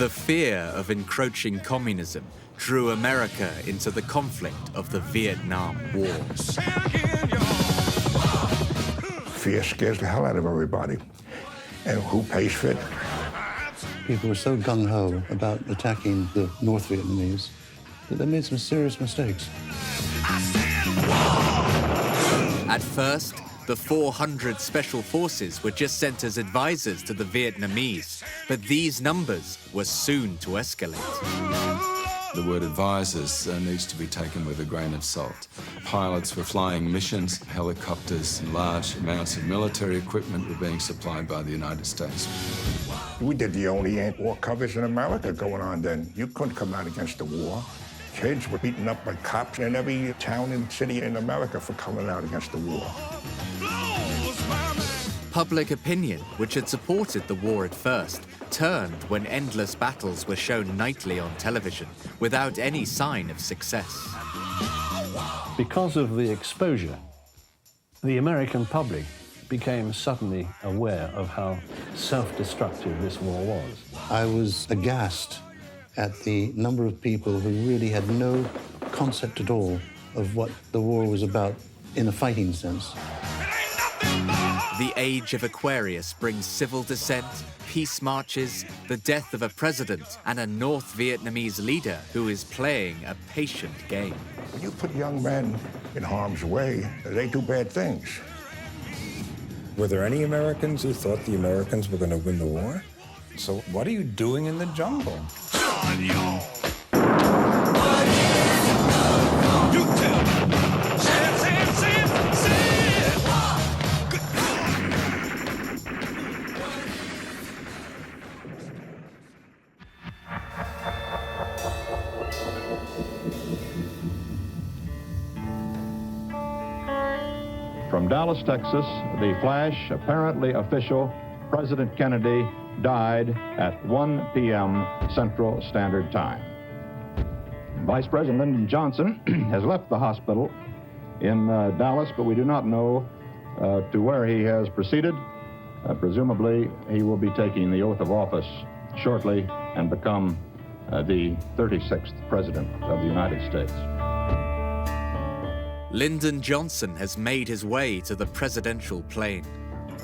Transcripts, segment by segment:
The fear of encroaching communism drew America into the conflict of the Vietnam War. Fear scares the hell out of everybody. And who pays for it? People were so gung-ho about attacking the North Vietnamese that they made some serious mistakes. At first, the 400 special forces were just sent as advisors to the Vietnamese, but these numbers were soon to escalate. The word advisors needs to be taken with a grain of salt. Pilots were flying missions, helicopters, and large amounts of military equipment were being supplied by the United States. We did the only war coverage in America going on then. You couldn't come out against the war. Kids were beaten up by cops in every town and city in America for coming out against the war. Public opinion, which had supported the war at first, turned when endless battles were shown nightly on television without any sign of success. Because of the exposure, the American public became suddenly aware of how self-destructive this war was. I was aghast at the number of people who really had no concept at all of what the war was about in a fighting sense. The age of Aquarius brings civil dissent, peace marches, the death of a president, and a North Vietnamese leader who is playing a patient game. When you put young men in harm's way, they do bad things. Were there any Americans who thought the Americans were going to win the war? So what are you doing in the jungle? From Dallas, Texas, the flash, apparently official, President Kennedy died at 1 p.m. Central Standard Time. Vice President Lyndon Johnson has left the hospital in Dallas, but we do not know to where he has proceeded. Presumably, he will be taking the oath of office shortly and become the 36th President of the United States. Lyndon Johnson has made his way to the presidential plane.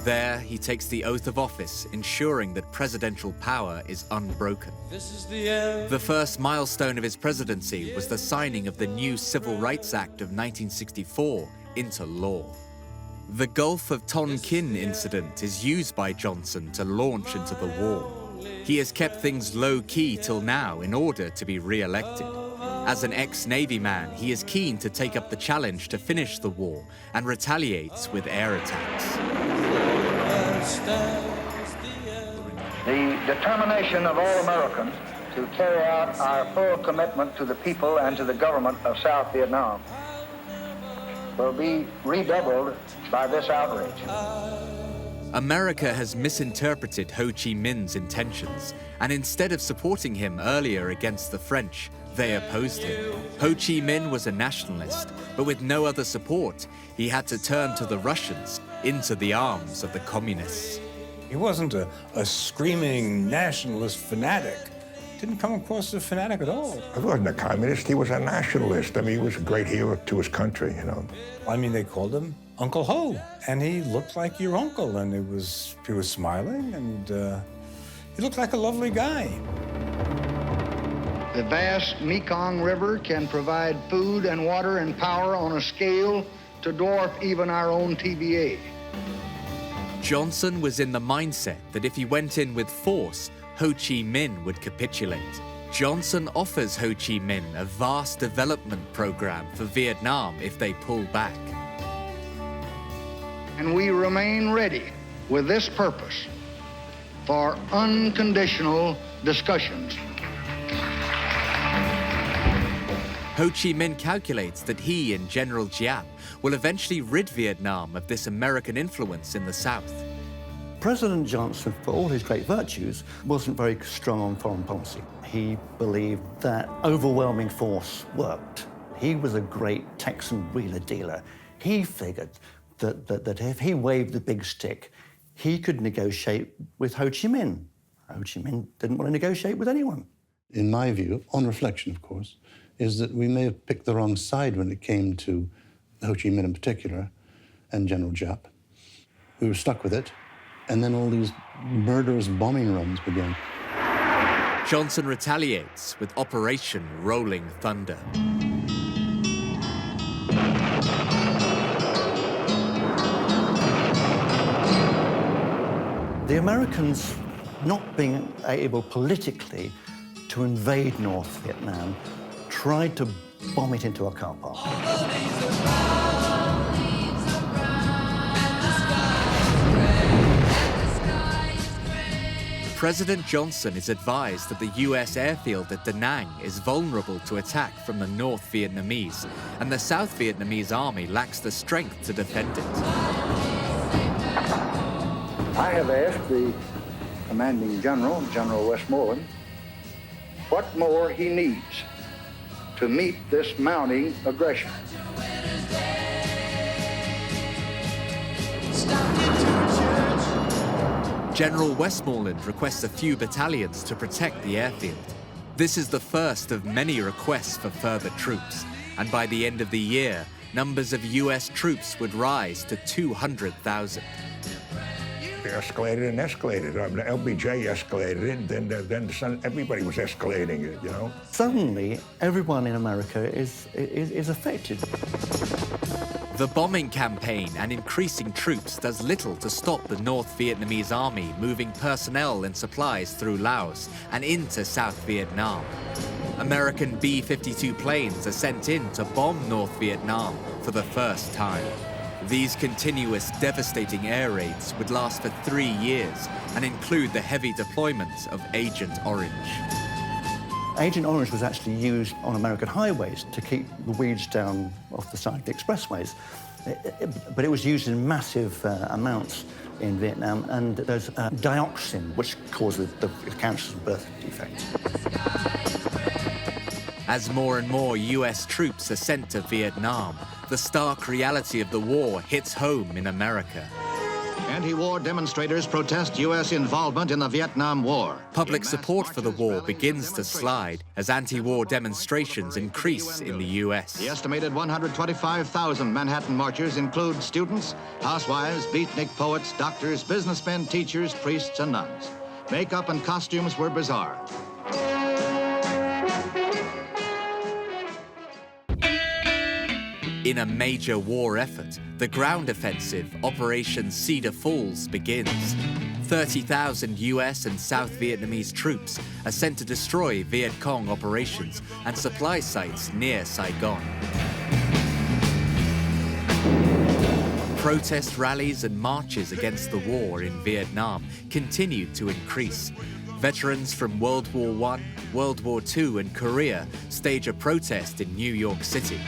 There, he takes the oath of office, ensuring that presidential power is unbroken. The first milestone of his presidency was the signing of the new Civil Rights Act of 1964 into law. The Gulf of Tonkin incident is used by Johnson to launch into the war. He has kept things low-key till now in order to be re-elected. As an ex-Navy man, he is keen to take up the challenge to finish the war and retaliates with air attacks. The determination of all Americans to carry out our full commitment to the people and to the government of South Vietnam will be redoubled by this outrage. America has misinterpreted Ho Chi Minh's intentions, and instead of supporting him earlier against the French, they opposed him. Ho Chi Minh was a nationalist, but with no other support, he had to turn to the Russians into the arms of the communists. He wasn't a screaming nationalist fanatic. Didn't come across as a fanatic at all. He wasn't a communist, he was a nationalist. I mean, he was a great hero to his country, you know. I mean, they called him Uncle Ho, and he looked like your uncle, and he was smiling, and he looked like a lovely guy. The vast Mekong River can provide food and water and power on a scale to dwarf even our own TVA. Johnson was in the mindset that if he went in with force, Ho Chi Minh would capitulate. Johnson offers Ho Chi Minh a vast development program for Vietnam if they pull back. And we remain ready with this purpose for unconditional discussions. Ho Chi Minh calculates that he and General Giap will eventually rid Vietnam of this American influence in the South. President Johnson, for all his great virtues, wasn't very strong on foreign policy. He believed that overwhelming force worked. He was a great Texan wheeler-dealer. He figured that if he waved the big stick, he could negotiate with Ho Chi Minh. Ho Chi Minh didn't want to negotiate with anyone. In my view, on reflection, of course, is that we may have picked the wrong side when it came to Ho Chi Minh in particular and General Giap. We were stuck with it, and then all these murderous bombing runs began. Johnson retaliates with Operation Rolling Thunder. The Americans, not being able politically to invade North Vietnam, tried to bomb it into a car park. President Johnson is advised that the US airfield at Da Nang is vulnerable to attack from the North Vietnamese, and the South Vietnamese army lacks the strength to defend it. I have asked the commanding general, General Westmoreland, what more he needs to meet this mounting aggression. General Westmoreland requests a few battalions to protect the airfield. This is the first of many requests for further troops, and by the end of the year, numbers of US troops would rise to 200,000. They escalated and escalated. The LBJ escalated it, and then everybody was escalating it, you know? Suddenly, everyone in America is affected. The bombing campaign and increasing troops does little to stop the North Vietnamese army moving personnel and supplies through Laos and into South Vietnam. American B-52 planes are sent in to bomb North Vietnam for the first time. These continuous, devastating air raids would last for 3 years and include the heavy deployment of Agent Orange. Agent Orange was actually used on American highways to keep the weeds down off the side of the expressways. But it was used in massive amounts in Vietnam, and there's dioxin, which causes the cancer and birth defects. As more and more US troops are sent to Vietnam, the stark reality of the war hits home in America. Anti-war demonstrators protest U.S. involvement in the Vietnam War. Public support for the war begins to slide as anti-war demonstrations increase in the U.S. The estimated 125,000 Manhattan marchers include students, housewives, beatnik poets, doctors, businessmen, teachers, priests, and nuns. Makeup and costumes were bizarre. In a major war effort, the ground offensive, Operation Cedar Falls, begins. 30,000 US and South Vietnamese troops are sent to destroy Viet Cong operations and supply sites near Saigon. Protest rallies and marches against the war in Vietnam continued to increase. Veterans from World War I, World War II, and Korea stage a protest in New York City.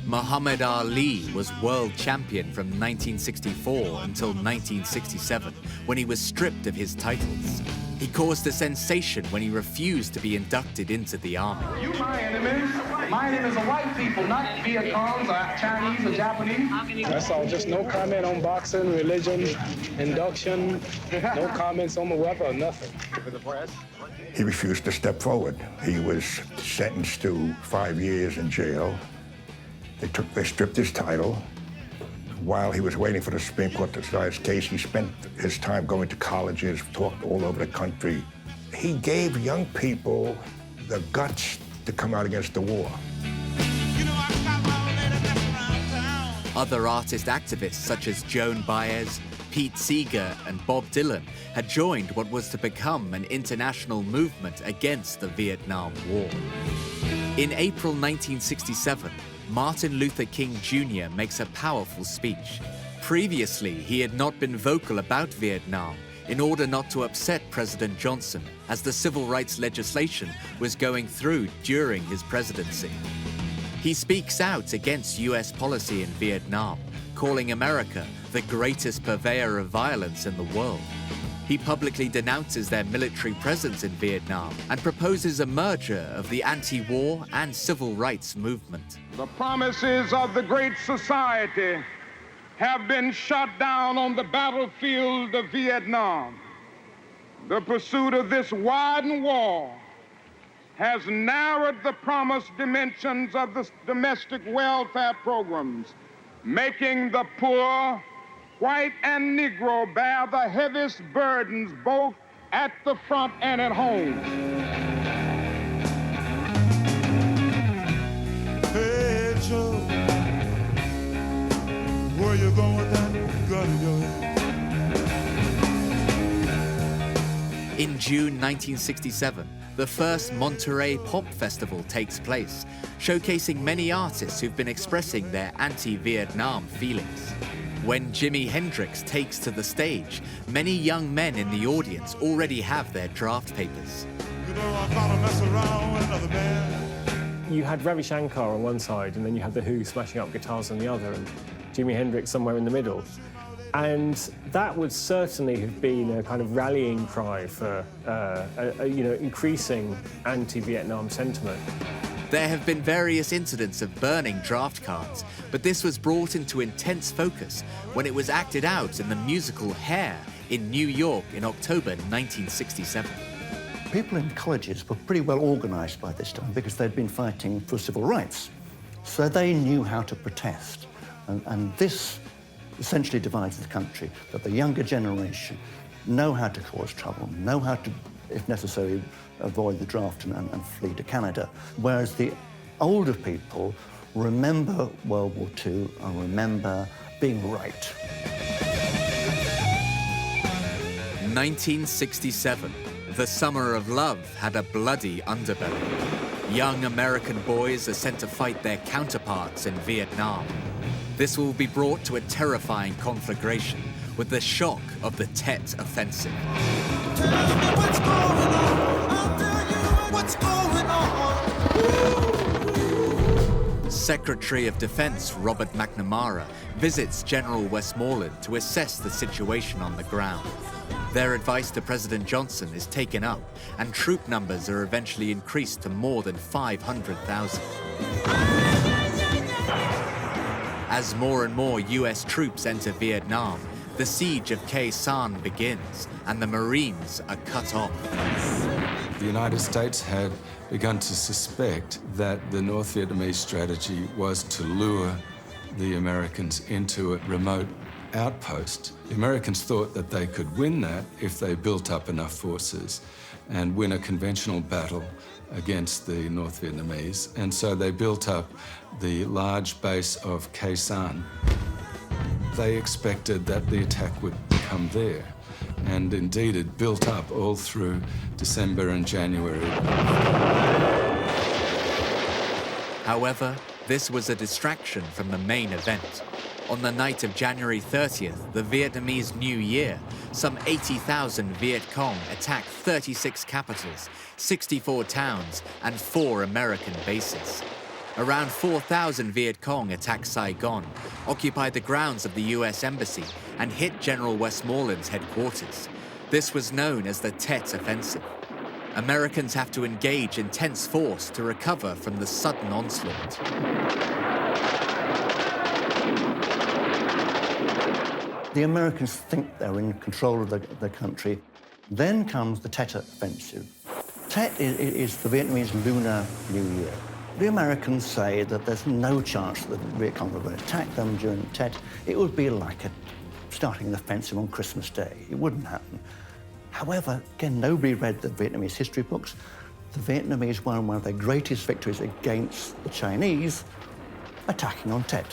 Muhammad Ali was world champion from 1964 until 1967, when he was stripped of his titles. He caused a sensation when he refused to be inducted into the army. You my enemies. My enemies are white people, not Viet Congs or Chinese or Japanese. That's all. Just no comment on boxing, religion, induction, no comments on the weapon, nothing. He refused to step forward. He was sentenced to 5 years in jail. They stripped his title. While he was waiting for the Supreme Court to decide his case, he spent his time going to colleges, talked all over the country. He gave young people the guts to come out against the war. Other artist activists such as Joan Baez, Pete Seeger, and Bob Dylan had joined what was to become an international movement against the Vietnam War. In April 1967, Martin Luther King Jr. makes a powerful speech. Previously, he had not been vocal about Vietnam in order not to upset President Johnson, as the civil rights legislation was going through during his presidency. He speaks out against US policy in Vietnam, calling America the greatest purveyor of violence in the world. He publicly denounces their military presence in Vietnam and proposes a merger of the anti-war and civil rights movement. The promises of the Great Society have been shot down on the battlefield of Vietnam. the pursuit of this widened war has narrowed the promised dimensions of the domestic welfare programs, making the poor, white and Negro, bear the heaviest burdens both at the front and at home. Hey, Joe, where you going with that gun in your hand? In June 1967, the first Monterey Pop Festival takes place, showcasing many artists who've been expressing their anti-Vietnam feelings. When Jimi Hendrix takes to the stage, many young men in the audience already have their draft papers. You know, I'm gonna mess around with another man. You had Ravi Shankar on one side, and then you had The Who smashing up guitars on the other, and Jimi Hendrix somewhere in the middle. And that would certainly have been a kind of rallying cry for increasing anti-Vietnam sentiment. There have been various incidents of burning draft cards, but this was brought into intense focus when it was acted out in the musical Hair in New York in October 1967. People in colleges were pretty well organised by this time because they'd been fighting for civil rights. So they knew how to protest. And this essentially divides the country, that the younger generation know how to cause trouble, know how to, if necessary, avoid the draft and flee to Canada, whereas the older people remember World War II and remember being right. 1967. The Summer of Love had a bloody underbelly. Young American boys are sent to fight their counterparts in Vietnam. This will be brought to a terrifying conflagration with the shock of the Tet Offensive. Tell me what's going on. I'll tell you what's going on. Secretary of Defense Robert McNamara visits General Westmoreland to assess the situation on the ground. Their advice to President Johnson is taken up, and troop numbers are eventually increased to more than 500,000. As more and more US troops enter Vietnam, the siege of Khe Sanh begins, and the Marines are cut off. The United States had begun to suspect that the North Vietnamese strategy was to lure the Americans into a remote outpost. The Americans thought that they could win that if they built up enough forces and win a conventional battle against the North Vietnamese. And so they built up the large base of Khe Sanh. They expected that the attack would come there. And indeed, it built up all through December and January. However, this was a distraction from the main event. On the night of January 30th, the Vietnamese New Year, some 80,000 Viet Cong attacked 36 capitals, 64 towns, and 4 American bases. Around 4,000 Viet Cong attacked Saigon, occupied the grounds of the US Embassy, and hit General Westmoreland's headquarters. This was known as the Tet Offensive. Americans have to engage intense force to recover from the sudden onslaught. The Americans think they're in control of the country. Then comes the Tet Offensive. Tet is the Vietnamese Lunar New Year. The Americans say that there's no chance that the Viet Cong are going to attack them during Tet. It would be like starting an offensive on Christmas Day. It wouldn't happen. However, again, nobody read the Vietnamese history books. The Vietnamese won one of their greatest victories against the Chinese, attacking on Tet.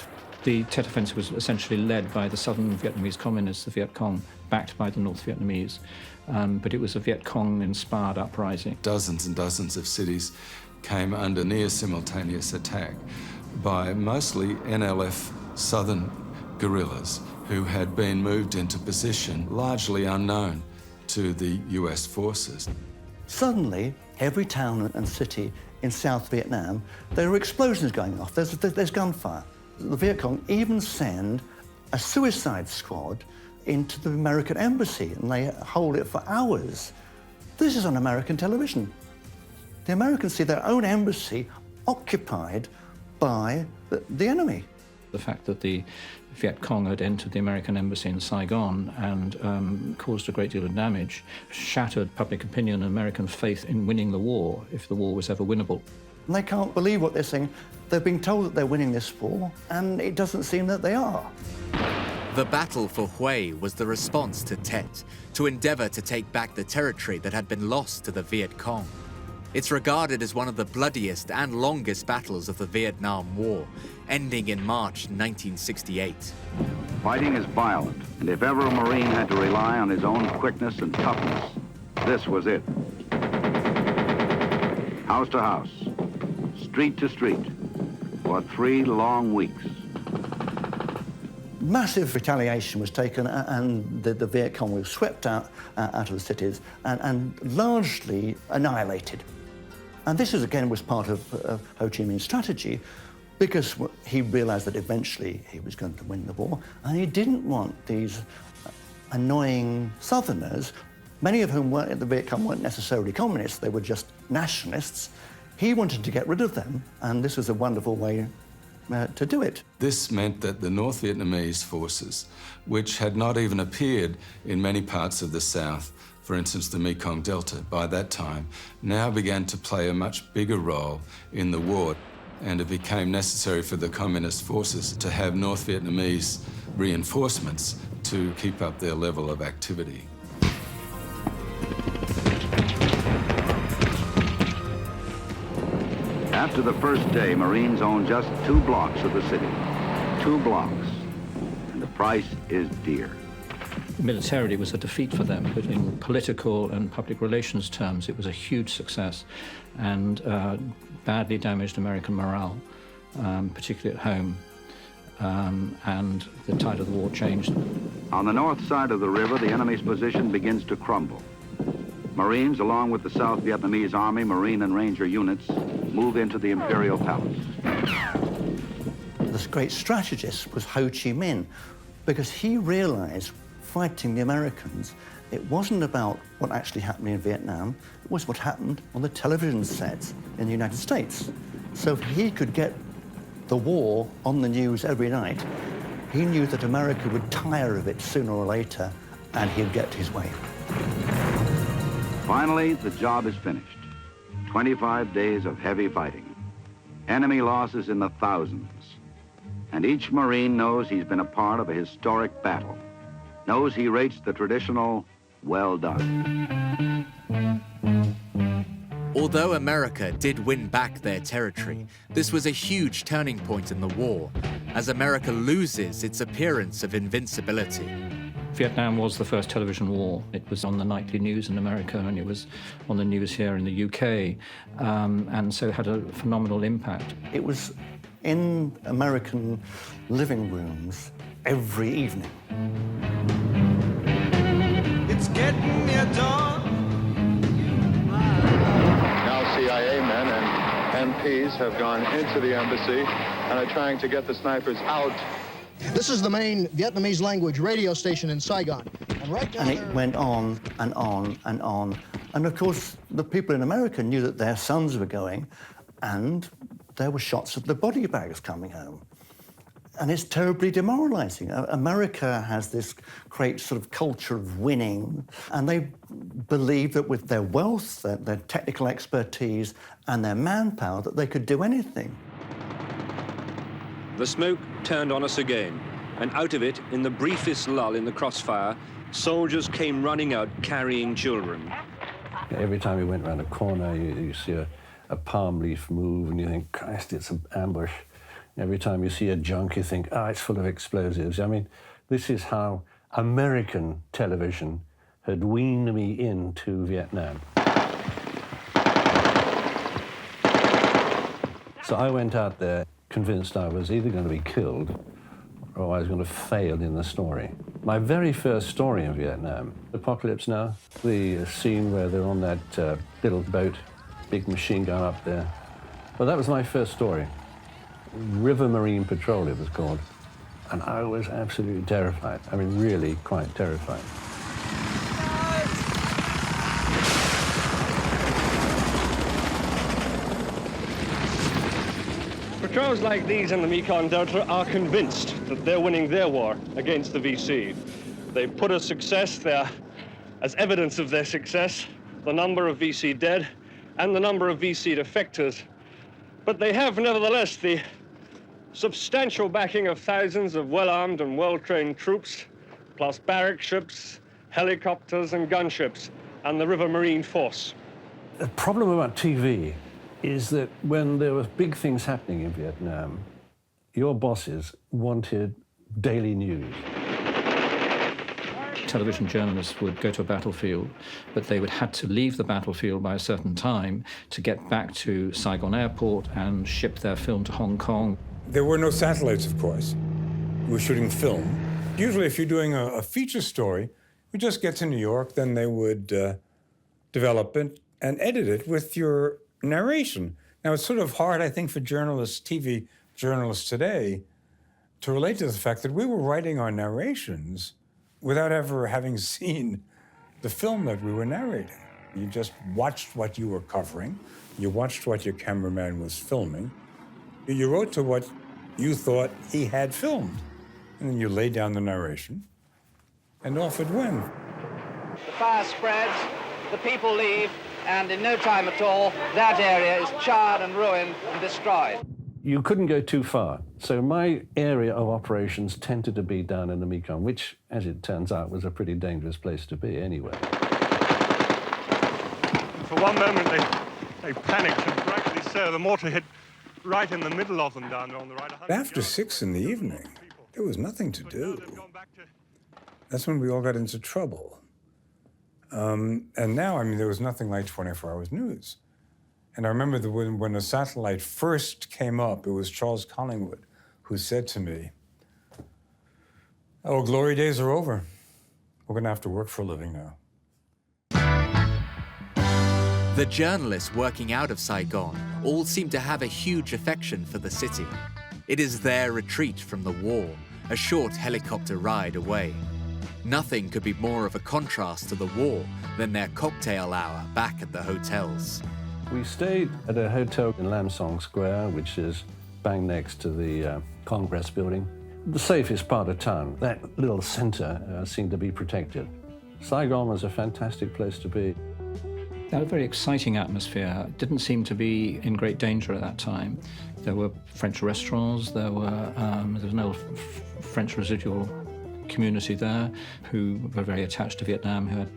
The Tet Offensive was essentially led by the southern Vietnamese communists, the Viet Cong, backed by the North Vietnamese. But it was a Viet Cong-inspired uprising. Dozens and dozens of cities came under near simultaneous attack by mostly NLF southern guerrillas who had been moved into position largely unknown to the US forces. Suddenly, every town and city in South Vietnam, there are explosions going off. There's gunfire. The Viet Cong even send a suicide squad into the American embassy, and they hold it for hours. This is on American television. The Americans see their own embassy occupied by the enemy. The fact that the Viet Cong had entered the American embassy in Saigon and caused a great deal of damage shattered public opinion and American faith in winning the war, if the war was ever winnable. And they can't believe what they're saying. They've been told that they're winning this war, and it doesn't seem that they are. The battle for Hue was the response to Tet, to endeavor to take back the territory that had been lost to the Viet Cong. It's regarded as one of the bloodiest and longest battles of the Vietnam War, ending in March 1968. Fighting is violent, and if ever a Marine had to rely on his own quickness and toughness, this was it. House to house, street to street, for 3 long weeks. Massive retaliation was taken, and the Viet Cong was swept out of the cities and largely annihilated. And this, again, was part of Ho Chi Minh's strategy, because he realized that eventually he was going to win the war, and he didn't want these annoying Southerners, many of whom weren't, the Viet Cong weren't necessarily communists, they were just nationalists. He wanted to get rid of them, and this was a wonderful way to do it. This meant that the North Vietnamese forces, which had not even appeared in many parts of the South, for instance, the Mekong Delta, by that time, now began to play a much bigger role in the war. And it became necessary for the communist forces to have North Vietnamese reinforcements to keep up their level of activity. After the first day, Marines own just 2 blocks of the city. 2 blocks. And the price is dear. Militarily, it was a defeat for them, but in political and public relations terms, it was a huge success and badly damaged American morale, particularly at home. And the tide of the war changed. On the north side of the river, the enemy's position begins to crumble. Marines, along with the South Vietnamese Army, Marine and Ranger units, move into the Imperial Palace. This great strategist was Ho Chi Minh, because he realized fighting the Americans, it wasn't about what actually happened in Vietnam, it was what happened on the television sets in the United States. So if he could get the war on the news every night, he knew that America would tire of it sooner or later, and he'd get his way. Finally, the job is finished. 25 days of heavy fighting. Enemy losses in the thousands. And each Marine knows he's been a part of a historic battle. Knows he rates the traditional, well done. Although America did win back their territory, this was a huge turning point in the war, as America loses its appearance of invincibility. Vietnam was the first television war. It was on the nightly news in America, and it was on the news here in the UK, and so it had a phenomenal impact. It was in American living rooms every evening. It's getting near dawn. Now CIA men and MPs have gone into the embassy and are trying to get the snipers out. This is the main Vietnamese language radio station in Saigon. And right down And it went on and on and on. And of course, the people in America knew that their sons were going, and there were shots of the body bags coming home. And it's terribly demoralizing. America has this great sort of culture of winning, and they believe that with their wealth, their technical expertise, and their manpower, that they could do anything. The smoke turned on us again, and out of it, in the briefest lull in the crossfire, soldiers came running out carrying children. Every time you went around a corner, you see a palm leaf move, and you think, Christ, it's an ambush. Every time you see a junk, you think, it's full of explosives. I mean, this is how American television had weaned me into Vietnam. So I went out there convinced I was either going to be killed or I was going to fail in the story. My very first story in Vietnam, Apocalypse Now, the scene where they're on that little boat, big machine gun up there. Well, that was my first story. River Marine Patrol, it was called. And I was absolutely terrified. I mean, really quite terrified. Trolls like these in the Mekong Delta are convinced that they're winning their war against the VC. They put as success there, as evidence of their success, the number of VC dead and the number of VC defectors. But they have, nevertheless, the substantial backing of thousands of well-armed and well-trained troops, plus barrack ships, helicopters and gunships, and the River Marine Force. The problem about TV is that when there were big things happening in Vietnam, your bosses wanted daily news. Television journalists would go to a battlefield, but they would have to leave the battlefield by a certain time to get back to Saigon Airport and ship their film to Hong Kong. There were no satellites, of course. We were shooting film. Usually, if you're doing a feature story, we just get to New York, then they would develop it and edit it with your narration. Now, it's sort of hard, I think, for journalists, TV journalists today, to relate to the fact that we were writing our narrations without ever having seen the film that we were narrating. You just watched what you were covering, you watched what your cameraman was filming, you wrote to what you thought he had filmed, and then you laid down the narration, and off it went. The fire spreads, the people leave, and in no time at all, that area is charred and ruined and destroyed. You couldn't go too far. So my area of operations tended to be down in the Mekong, which, as it turns out, was a pretty dangerous place to be anyway. For one moment, they panicked, and rightly so. The mortar hit right in the middle of them down there on the right. After 6 in the evening, there was nothing to do. That's when we all got into trouble. And now, I mean, there was nothing like 24 hours news. And I remember when the satellite first came up, it was Charles Collingwood who said to me, "Oh, glory days are over. We're going to have to work for a living now." The journalists working out of Saigon all seem to have a huge affection for the city. It is their retreat from the war, a short helicopter ride away. Nothing could be more of a contrast to the war than their cocktail hour back at the hotels. We stayed at a hotel in Lam Song Square, which is bang next to the Congress building. The safest part of town. That little center seemed to be protected. Saigon was a fantastic place to be. They had a very exciting atmosphere. It didn't seem to be in great danger at that time. There were French restaurants, there was an old French residual community there who were very attached to Vietnam, who had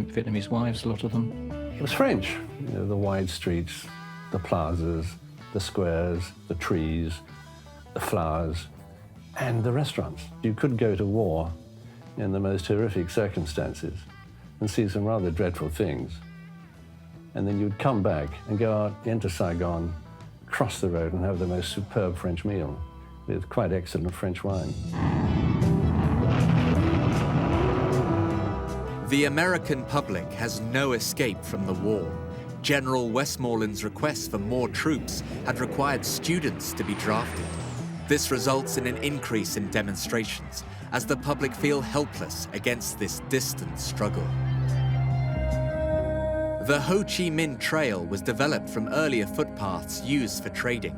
Vietnamese wives, a lot of them. It was French. You know, the wide streets, the plazas, the squares, the trees, the flowers, and the restaurants. You could go to war in the most horrific circumstances and see some rather dreadful things. And then you'd come back and go out into Saigon, cross the road and have the most superb French meal with quite excellent French wine. The American public has no escape from the war. General Westmoreland's request for more troops had required students to be drafted. This results in an increase in demonstrations as the public feel helpless against this distant struggle. The Ho Chi Minh Trail was developed from earlier footpaths used for trading.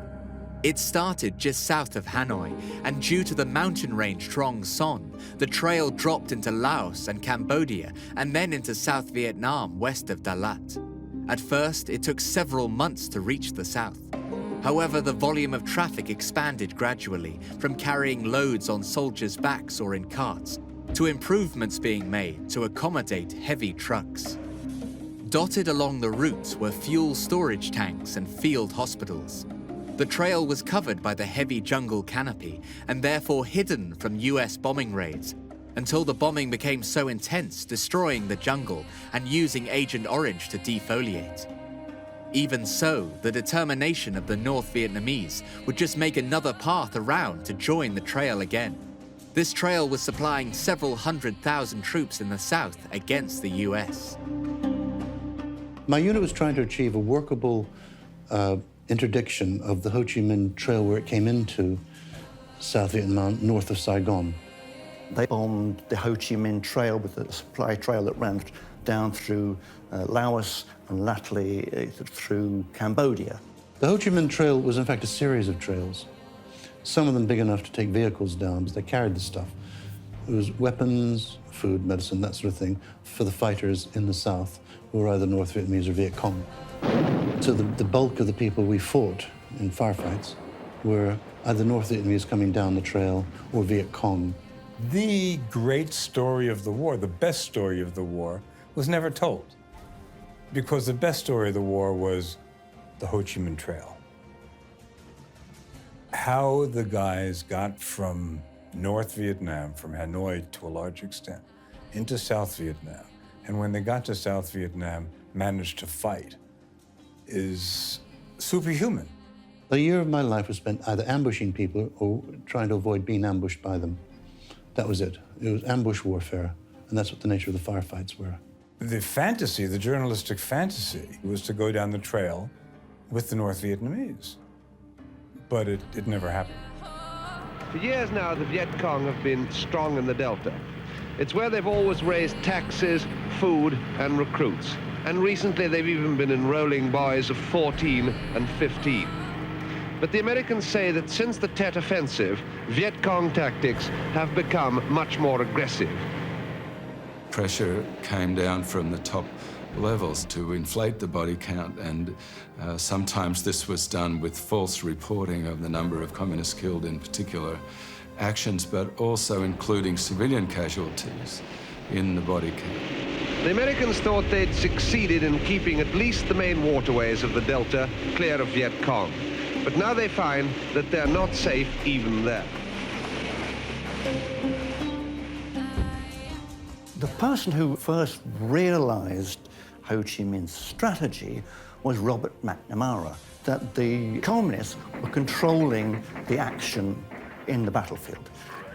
It started just south of Hanoi, and due to the mountain range Trong Son, the trail dropped into Laos and Cambodia, and then into South Vietnam west of Dalat. At first, it took several months to reach the south. However, the volume of traffic expanded gradually, from carrying loads on soldiers' backs or in carts, to improvements being made to accommodate heavy trucks. Dotted along the route were fuel storage tanks and field hospitals. The trail was covered by the heavy jungle canopy and therefore hidden from US bombing raids until the bombing became so intense, destroying the jungle and using Agent Orange to defoliate. Even so, the determination of the North Vietnamese would just make another path around to join the trail again. This trail was supplying several 100,000 troops in the south against the US. My unit was trying to achieve a workable interdiction of the Ho Chi Minh Trail where it came into South Vietnam, north of Saigon. They bombed the Ho Chi Minh Trail with a supply trail that ran down through Laos and latterly through Cambodia. The Ho Chi Minh Trail was, in fact, a series of trails. Some of them big enough to take vehicles down, but they carried the stuff. It was weapons, food, medicine, that sort of thing, for the fighters in the south, who were either North Vietnamese or Viet Cong. So the bulk of the people we fought in firefights were either North Vietnamese coming down the trail or Viet Cong. The great story of the war, the best story of the war, was never told. Because the best story of the war was the Ho Chi Minh Trail. How the guys got from North Vietnam, from Hanoi to a large extent, into South Vietnam, and when they got to South Vietnam, managed to fight, is superhuman. A year of my life was spent either ambushing people or trying to avoid being ambushed by them. That was it. It was ambush warfare, and that's what the nature of the firefights were. The fantasy, the journalistic fantasy, was to go down the trail with the North Vietnamese. But it never happened. For years now, the Viet Cong have been strong in the Delta. It's where they've always raised taxes, food, and recruits. And recently, they've even been enrolling boys of 14 and 15. But the Americans say that since the Tet Offensive, Viet Cong tactics have become much more aggressive. Pressure came down from the top levels to inflate the body count, and sometimes this was done with false reporting of the number of communists killed in particular actions, but also including civilian casualties in the body count. The Americans thought they'd succeeded in keeping at least the main waterways of the Delta clear of Viet Cong. But now they find that they're not safe even there. The person who first realized Ho Chi Minh's strategy was Robert McNamara, that the communists were controlling the action in the battlefield.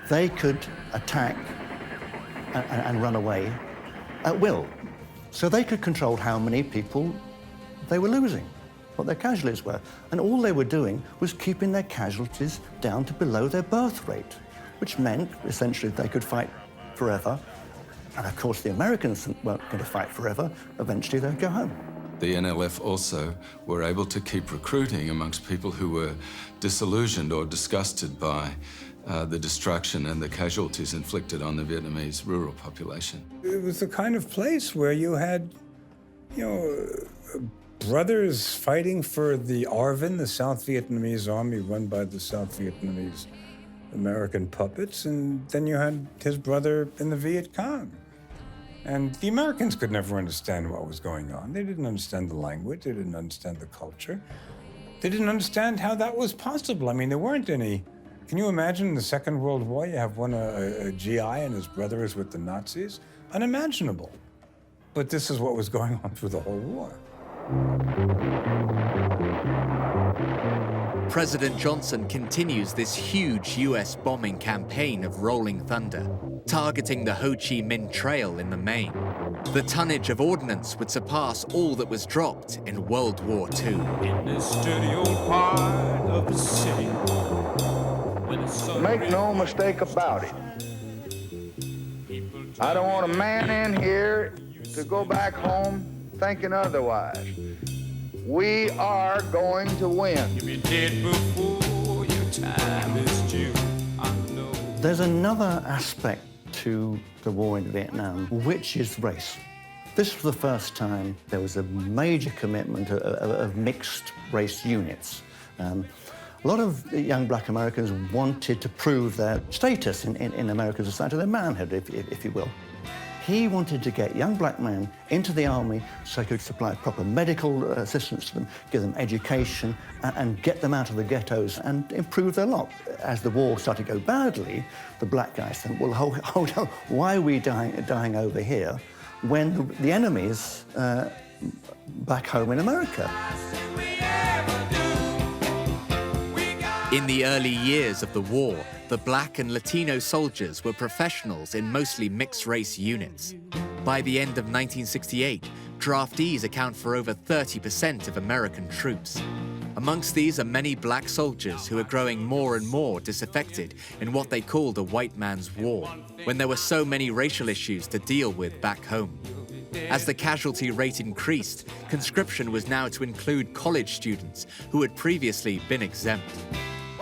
They could attack and run away at will. So they could control how many people they were losing, what their casualties were. And all they were doing was keeping their casualties down to below their birth rate, which meant essentially they could fight forever. And of course, the Americans weren't going to fight forever. Eventually, they'd go home. The NLF also were able to keep recruiting amongst people who were disillusioned or disgusted by the destruction and the casualties inflicted on the Vietnamese rural population. It was the kind of place where you had, brothers fighting for the ARVN, the South Vietnamese army run by the South Vietnamese American puppets, and then you had his brother in the Viet Cong. And the Americans could never understand what was going on. They didn't understand the language, they didn't understand the culture. They didn't understand how that was possible. I mean, there weren't any. Can you imagine in the Second World War, you have a GI and his brother is with the Nazis? Unimaginable. But this is what was going on through the whole war. President Johnson continues this huge US bombing campaign of rolling thunder, targeting the Ho Chi Minh Trail in the main. The tonnage of ordnance would surpass all that was dropped in World War II. In this dirty old part of the city. Make no mistake about it. I don't want a man in here to go back home thinking otherwise. We are going to win. You'll be dead before your time is due. There's another aspect to the war in Vietnam, which is race. This was the first time there was a major commitment of mixed race units. A lot of young black Americans wanted to prove their status in American society, their manhood, if you will. He wanted to get young black men into the army so he could supply proper medical assistance to them, give them education, and get them out of the ghettos and improve their lot. As the war started to go badly, the black guys said, well, hold on, why are we dying over here when the enemy's back home in America? In the early years of the war, the black and Latino soldiers were professionals in mostly mixed-race units. By the end of 1968, draftees account for over 30% of American troops. Amongst these are many black soldiers who are growing more and more disaffected in what they called a white man's war, when there were so many racial issues to deal with back home. As the casualty rate increased, conscription was now to include college students who had previously been exempt.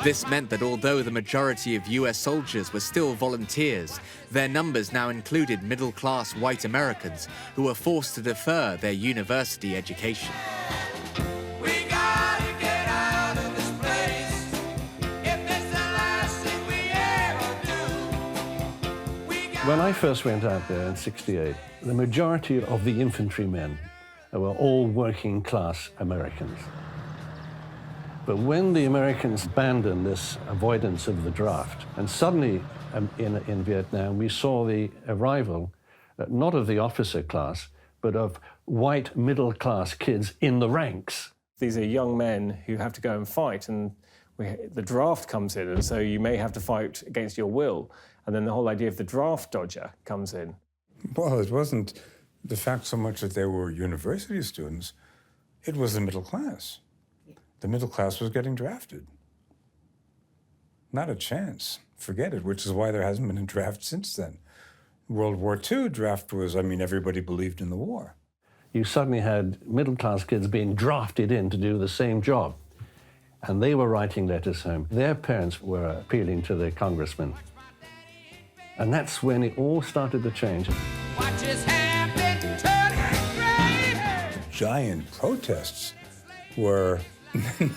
This meant that although the majority of US soldiers were still volunteers, their numbers now included middle-class white Americans who were forced to defer their university education. When I first went out there in '68, the majority of the infantrymen were all working-class Americans. But when the Americans abandoned this avoidance of the draft, and suddenly in Vietnam, we saw the arrival, not of the officer class, but of white middle-class kids in the ranks. These are young men who have to go and fight, and the draft comes in, and so you may have to fight against your will. And then the whole idea of the draft dodger comes in. Well, it wasn't the fact so much that they were university students, it was the middle class. The middle class was getting drafted. Not a chance. Forget it, which is why there hasn't been a draft since then. World War II draft was, I mean, everybody believed in the war. You suddenly had middle-class kids being drafted in to do the same job. And they were writing letters home. Their parents were appealing to their congressmen. And that's when it all started to change. Giant protests were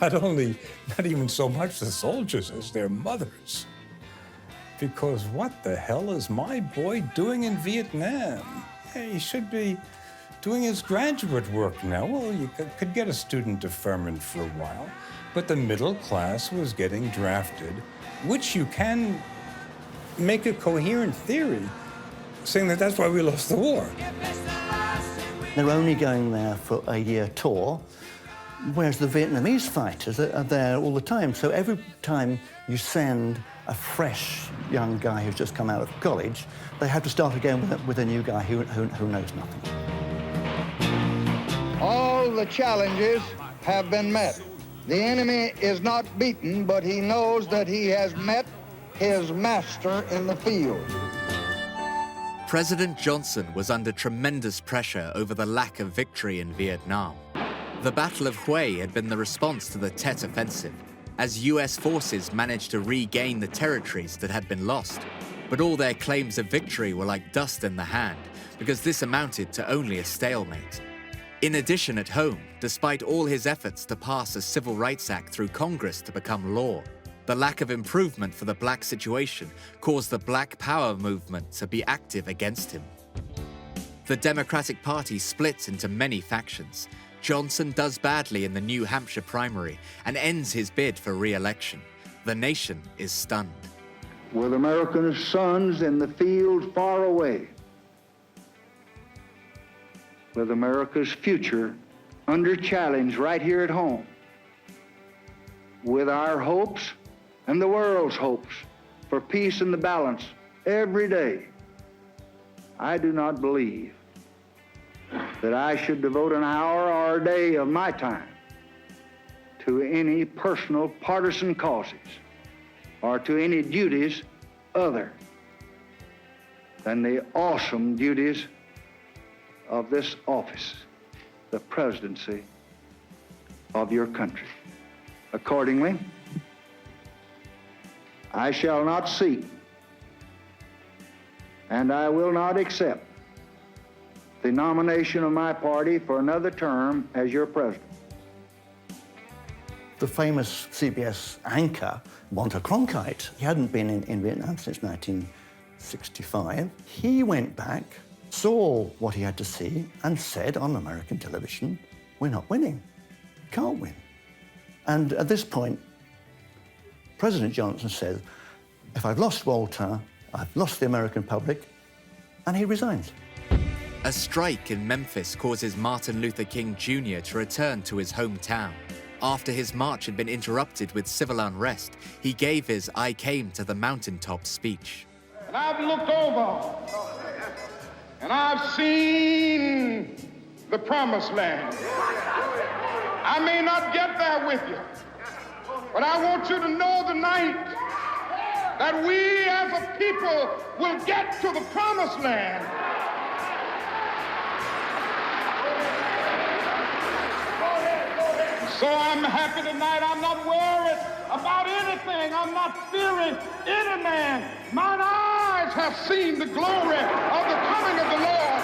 not even so much the soldiers as their mothers. Because what the hell is my boy doing in Vietnam? Hey, he should be doing his graduate work now. Well, you could get a student deferment for a while, but the middle class was getting drafted, which you can make a coherent theory, saying that that's why we lost the war. They're only going there for a year tour, whereas the Vietnamese fighters are there all the time. So every time you send a fresh young guy who's just come out of college, they have to start again with a new guy who knows nothing. All the challenges have been met. The enemy is not beaten, but he knows that he has met his master in the field. President Johnson was under tremendous pressure over the lack of victory in Vietnam. The Battle of Hue had been the response to the Tet Offensive, as US forces managed to regain the territories that had been lost. But all their claims of victory were like dust in the hand, because this amounted to only a stalemate. In addition, at home, despite all his efforts to pass a Civil Rights Act through Congress to become law, the lack of improvement for the black situation caused the Black Power movement to be active against him. The Democratic Party split into many factions. Johnson does badly in the New Hampshire primary and ends his bid for re-election. The nation is stunned. With American sons in the field far away, with America's future under challenge right here at home, with our hopes and the world's hopes for peace and the balance every day, I do not believe that I should devote an hour or a day of my time to any personal partisan causes or to any duties other than the awesome duties of this office, the presidency of your country. Accordingly, I shall not seek and I will not accept the nomination of my party for another term as your president. The famous CBS anchor, Walter Cronkite, he hadn't been in Vietnam since 1965. He went back, saw what he had to see, and said on American television, "We're not winning, can't win." And at this point, President Johnson said, "If I've lost Walter, I've lost the American public," and he resigns. A strike in Memphis causes Martin Luther King Jr. to return to his hometown. After his march had been interrupted with civil unrest, he gave his "I Came to the Mountaintop" speech. And I've looked over and I've seen the promised land. I may not get there with you, but I want you to know tonight that we as a people will get to the promised land. So I'm happy tonight. I'm not worried about anything. I'm not fearing any man. Mine eyes have seen the glory of the coming of the Lord.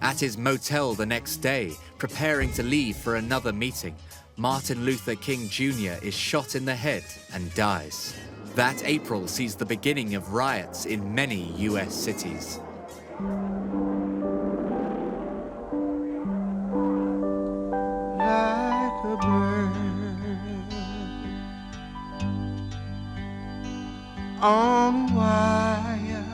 At his motel the next day, preparing to leave for another meeting, Martin Luther King Jr. is shot in the head and dies. That April sees the beginning of riots in many US cities. Like a bird on wire,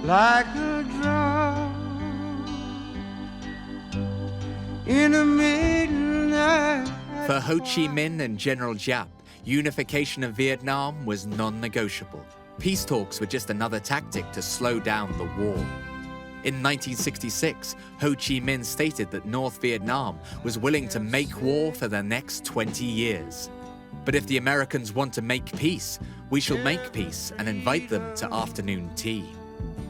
like a drum in the midnight. For Ho Chi Minh and General Giap, unification of Vietnam was non-negotiable. Peace talks were just another tactic to slow down the war. In 1966, Ho Chi Minh stated that North Vietnam was willing to make war for the next 20 years. But if the Americans want to make peace, we shall make peace and invite them to afternoon tea.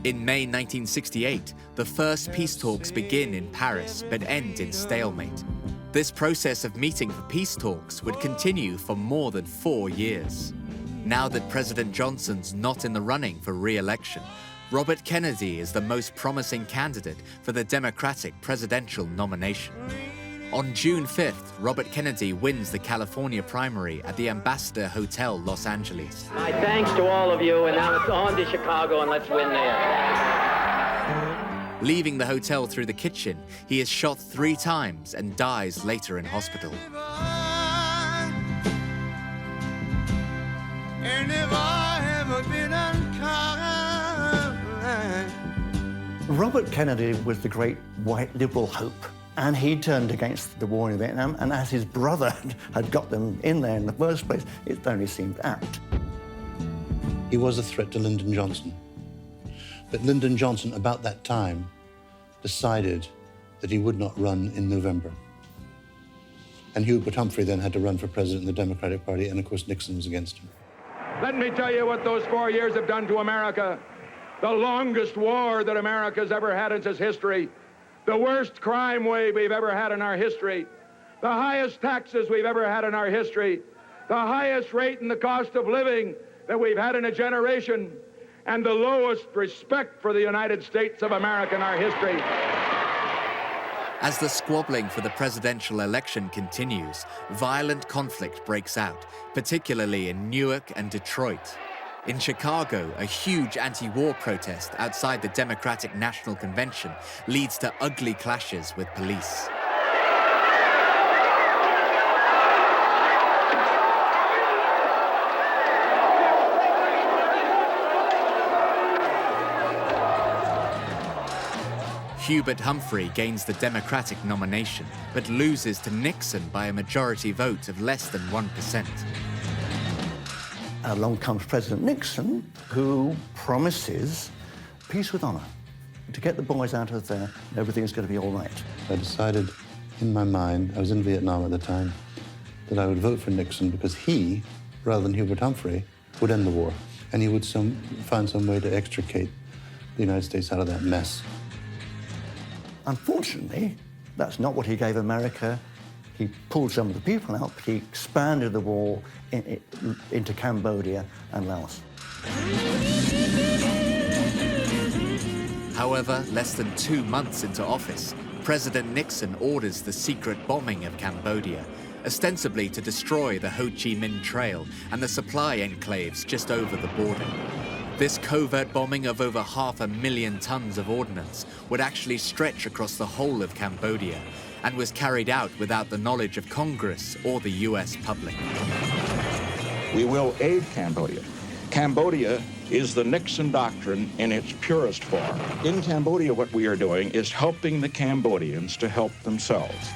In May 1968, the first peace talks begin in Paris but end in stalemate. This process of meeting for peace talks would continue for more than 4 years. Now that President Johnson's not in the running for re-election, Robert Kennedy is the most promising candidate for the Democratic presidential nomination. On June 5th, Robert Kennedy wins the California primary at the Ambassador Hotel, Los Angeles. My thanks to all of you, and now it's on to Chicago and let's win there. Leaving the hotel through the kitchen, he is shot 3 times and dies later in hospital. And if I ever been unkind. Robert Kennedy was the great white liberal hope, and he turned against the war in Vietnam, and as his brother had got them in there in the first place, it only seemed apt. He was a threat to Lyndon Johnson. But Lyndon Johnson, about that time, decided that he would not run in November. And Hubert Humphrey then had to run for president in the Democratic Party, and of course Nixon was against him. Let me tell you what those 4 years have done to America. The longest war that America's ever had in its history. The worst crime wave we've ever had in our history. The highest taxes we've ever had in our history. The highest rate in the cost of living that we've had in a generation. And the lowest respect for the United States of America in our history. As the squabbling for the presidential election continues, violent conflict breaks out, particularly in Newark and Detroit. In Chicago, a huge anti-war protest outside the Democratic National Convention leads to ugly clashes with police. Hubert Humphrey gains the Democratic nomination, but loses to Nixon by a majority vote of less than 1%. Along comes President Nixon, who promises peace with honor. To get the boys out of there, everything's going to be all right. I decided in my mind, I was in Vietnam at the time, that I would vote for Nixon because he, rather than Hubert Humphrey, would end the war. And he would find some way to extricate the United States out of that mess. Unfortunately, that's not what he gave America. He pulled some of the people out, but he expanded the war into Cambodia and Laos. However, less than 2 months into office, President Nixon orders the secret bombing of Cambodia, ostensibly to destroy the Ho Chi Minh Trail and the supply enclaves just over the border. This covert bombing of over 500,000 tons of ordnance would actually stretch across the whole of Cambodia and was carried out without the knowledge of Congress or the US public. We will aid Cambodia. Cambodia is the Nixon doctrine in its purest form. In Cambodia, what we are doing is helping the Cambodians to help themselves.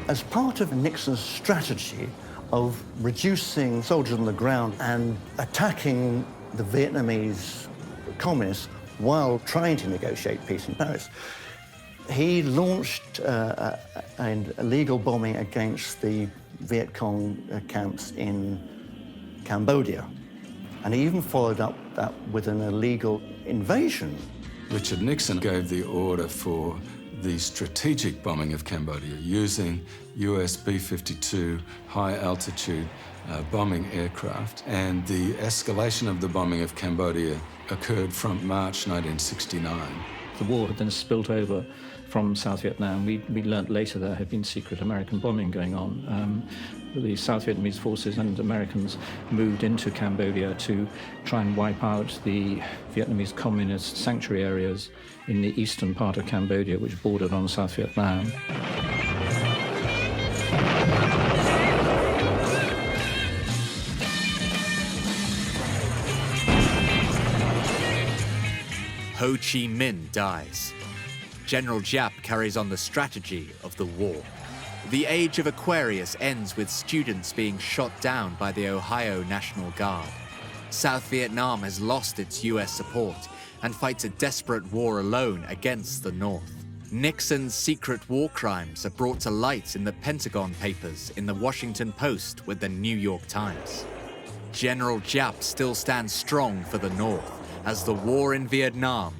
As part of Nixon's strategy of reducing soldiers on the ground and attacking the Vietnamese communists while trying to negotiate peace in Paris, He launched an illegal bombing against the Viet Cong camps in Cambodia. And he even followed up that with an illegal invasion. Richard Nixon gave the order for the strategic bombing of Cambodia using US B-52 high-altitude bombing aircraft. And the escalation of the bombing of Cambodia occurred from March 1969. The war had then spilled over from South Vietnam. We learnt later there had been secret American bombing going on. The South Vietnamese forces and Americans moved into Cambodia to try and wipe out the Vietnamese communist sanctuary areas in the eastern part of Cambodia, which bordered on South Vietnam. Ho Chi Minh dies. General Giap carries on the strategy of the war. The age of Aquarius ends with students being shot down by the Ohio National Guard. South Vietnam has lost its US support and fights a desperate war alone against the North. Nixon's secret war crimes are brought to light in the Pentagon Papers, in the Washington Post, with the New York Times. General Giap still stands strong for the North as the war in Vietnam